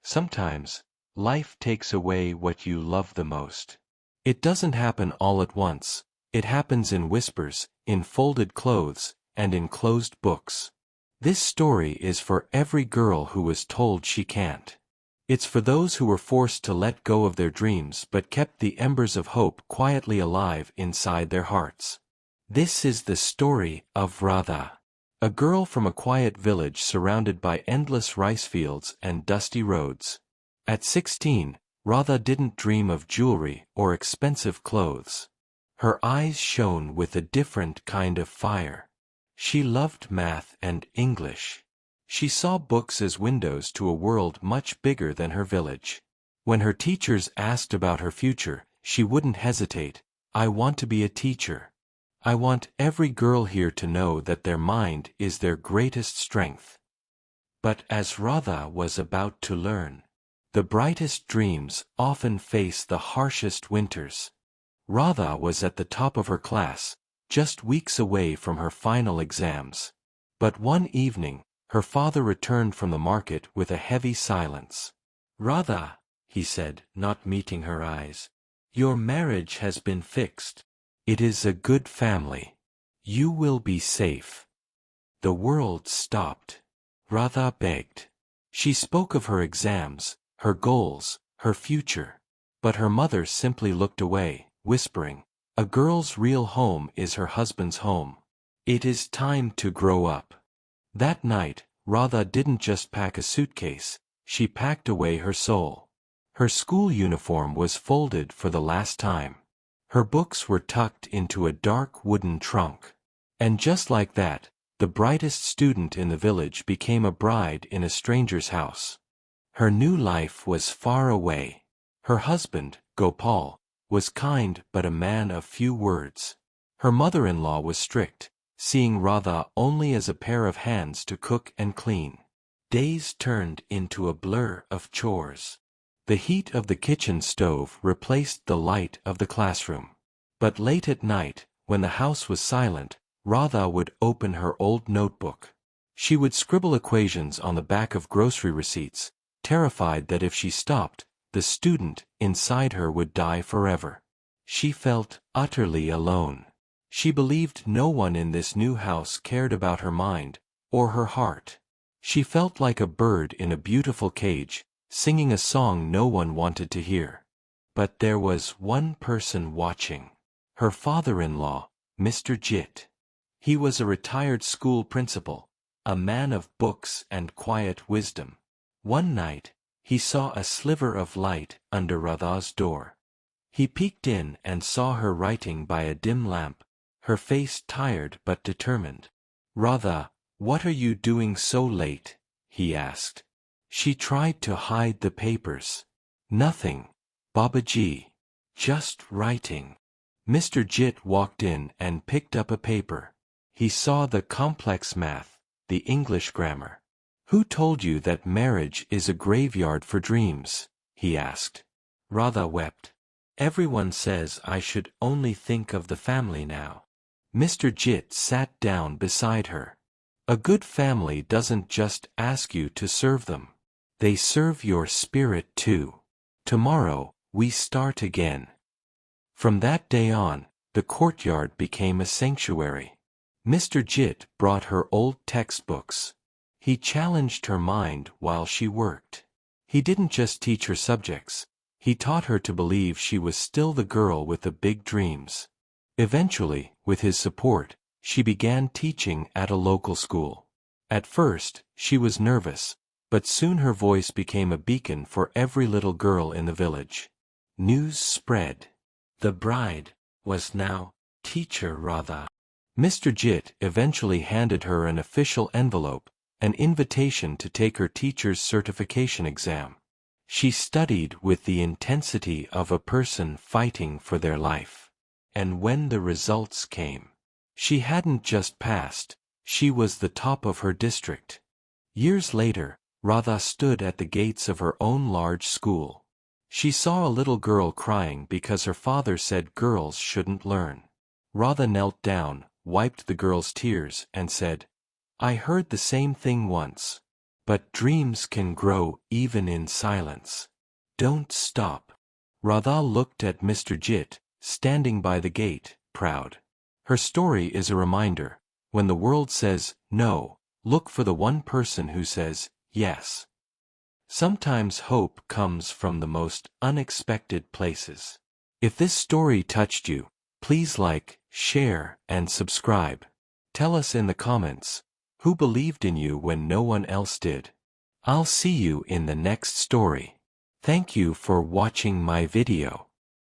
Sometimes, life takes away what you love the most. It doesn't happen all at once. It happens in whispers, in folded clothes, and in closed books. This story is for every girl who was told she can't. It's for those who were forced to let go of their dreams but kept the embers of hope quietly alive inside their hearts. This is the story of Radha, a girl from a quiet village surrounded by endless rice fields and dusty roads. At 16, Radha didn't dream of jewelry or expensive clothes. Her eyes shone with a different kind of fire. She loved math and English. She saw books as windows to a world much bigger than her village. When her teachers asked about her future, she wouldn't hesitate. I want to be a teacher. I want every girl here to know that their mind is their greatest strength. But as Radha was about to learn, the brightest dreams often face the harshest winters. Radha was at the top of her class, just weeks away from her final exams. But one evening, her father returned from the market with a heavy silence. "Radha," he said, not meeting her eyes, "your marriage has been fixed. It is a good family. You will be safe." The world stopped. Radha begged. She spoke of her exams, her goals, her future. But her mother simply looked away, whispering, "A girl's real home is her husband's home. It is time to grow up." That night, Radha didn't just pack a suitcase, she packed away her soul. Her school uniform was folded for the last time. Her books were tucked into a dark wooden trunk. And just like that, the brightest student in the village became a bride in a stranger's house. Her new life was far away. Her husband, Gopal, was kind but a man of few words. Her mother-in-law was strict, seeing Radha only as a pair of hands to cook and clean. Days turned into a blur of chores. The heat of the kitchen stove replaced the light of the classroom. But late at night, when the house was silent, Radha would open her old notebook. She would scribble equations on the back of grocery receipts, terrified that if she stopped, the student inside her would die forever. She felt utterly alone. She believed no one in this new house cared about her mind or her heart. She felt like a bird in a beautiful cage, singing a song no one wanted to hear. But there was one person watching. Her father-in-law, Mr. Jit. He was a retired school principal, a man of books and quiet wisdom. One night, he saw a sliver of light under Radha's door. He peeked in and saw her writing by a dim lamp, her face tired but determined. "Radha, what are you doing so late?" he asked. She tried to hide the papers. "Nothing, Babaji. Just writing." Mr. Jit walked in and picked up a paper. He saw the complex math, the English grammar. "Who told you that marriage is a graveyard for dreams?" he asked. Radha wept. "Everyone says I should only think of the family now." Mr. Jit sat down beside her. "A good family doesn't just ask you to serve them. They serve your spirit too. Tomorrow, we start again." From that day on, the courtyard became a sanctuary. Mr. Jit brought her old textbooks. He challenged her mind while she worked. He didn't just teach her subjects, he taught her to believe she was still the girl with the big dreams. Eventually, with his support, she began teaching at a local school. At first, she was nervous, but soon her voice became a beacon for every little girl in the village. News spread. The bride was now Teacher Radha. Mr. Jit eventually handed her an official envelope, an invitation to take her teacher's certification exam. She studied with the intensity of a person fighting for their life. And when the results came, she hadn't just passed, she was the top of her district. Years later, Radha stood at the gates of her own large school. She saw a little girl crying because her father said girls shouldn't learn. Radha knelt down, wiped the girl's tears, and said, "I heard the same thing once. But dreams can grow even in silence. Don't stop. Radha looked at Mr. Jit, standing by the gate, proud. Her story is a reminder. When the world says no, look for the one person who says yes. Sometimes hope comes from the most unexpected places. If this story touched you, please like, share, and subscribe. Tell us in the comments, who believed in you when no one else did? I'll see you in the next story. Thank you for watching my video.